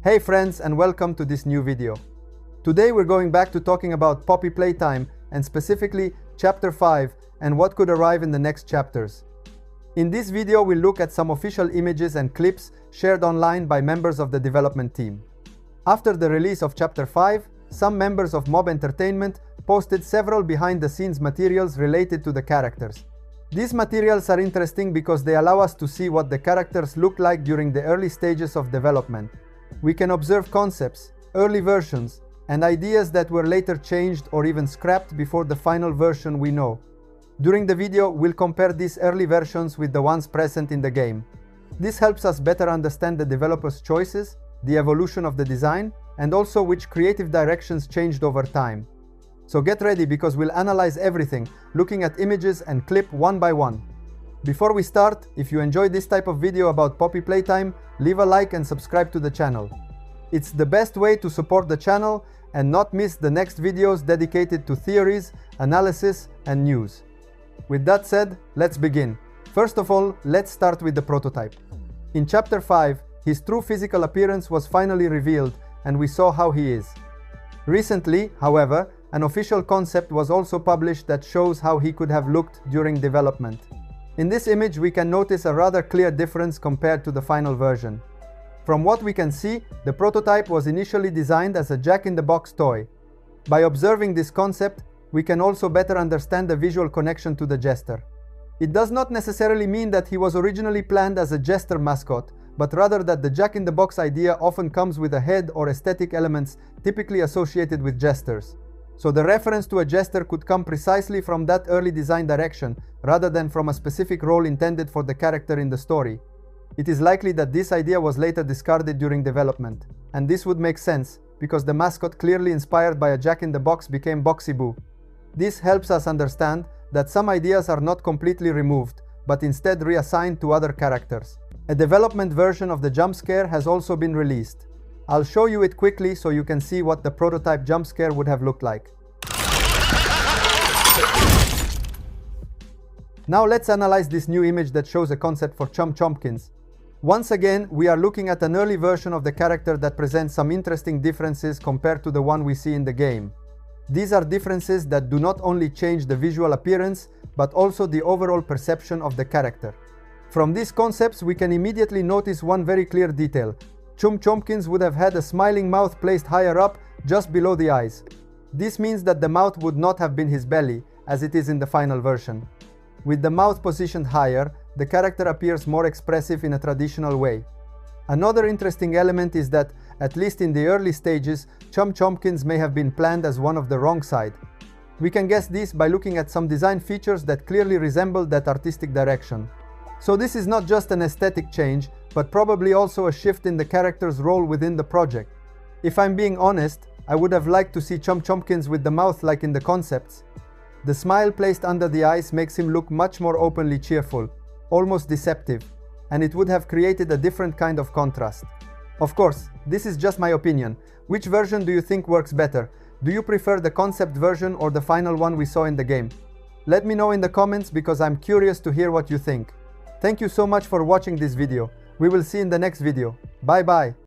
Hey friends, and welcome to this new video. Today we're going back to talking about Poppy Playtime and specifically Chapter 5 and what could arrive in the next chapters. In this video we'll look at some official images and clips shared online by members of the development team. After the release of Chapter 5, some members of Mob Entertainment posted several behind-the-scenes materials related to the characters. These materials are interesting because they allow us to see what the characters look like during the early stages of development. We can observe concepts, early versions, and ideas that were later changed or even scrapped before the final version we know. During the video, we'll compare these early versions with the ones present in the game. This helps us better understand the developers' choices, the evolution of the design, and also which creative directions changed over time. So get ready because we'll analyze everything, looking at images and clip one by one. Before we start, if you enjoyed this type of video about Poppy Playtime, leave a like and subscribe to the channel. It's the best way to support the channel and not miss the next videos dedicated to theories, analysis, and news. With that said, let's begin. First of all, let's start with the prototype. In Chapter 5, his true physical appearance was finally revealed and we saw how he is. Recently, however, an official concept was also published that shows how he could have looked during development. In this image, we can notice a rather clear difference compared to the final version. From what we can see, the prototype was initially designed as a jack-in-the-box toy. By observing this concept, we can also better understand the visual connection to the jester. It does not necessarily mean that he was originally planned as a jester mascot, but rather that the jack-in-the-box idea often comes with a head or aesthetic elements typically associated with jesters. So the reference to a jester could come precisely from that early design direction, rather than from a specific role intended for the character in the story. It is likely that this idea was later discarded during development. And this would make sense, because the mascot clearly inspired by a jack-in-the-box became Boxy Boo. This helps us understand that some ideas are not completely removed, but instead reassigned to other characters. A development version of the jump scare has also been released. I'll show you it quickly so you can see what the prototype jump scare would have looked like. Now let's analyze this new image that shows a concept for Chum Chompkins. Once again, we are looking at an early version of the character that presents some interesting differences compared to the one we see in the game. These are differences that do not only change the visual appearance, but also the overall perception of the character. From these concepts, we can immediately notice one very clear detail. Chum Chompkins would have had a smiling mouth placed higher up, just below the eyes. This means that the mouth would not have been his belly, as it is in the final version. With the mouth positioned higher, the character appears more expressive in a traditional way. Another interesting element is that, at least in the early stages, Chum Chompkins may have been planned as one of the wrong side. We can guess this by looking at some design features that clearly resemble that artistic direction. So this is not just an aesthetic change, but probably also a shift in the character's role within the project. If I'm being honest, I would have liked to see Chum Chompkins with the mouth like in the concepts. The smile placed under the eyes makes him look much more openly cheerful, almost deceptive, and it would have created a different kind of contrast. Of course, this is just my opinion. Which version do you think works better? Do you prefer the concept version or the final one we saw in the game? Let me know in the comments because I'm curious to hear what you think. Thank you so much for watching this video. We will see in the next video. Bye bye.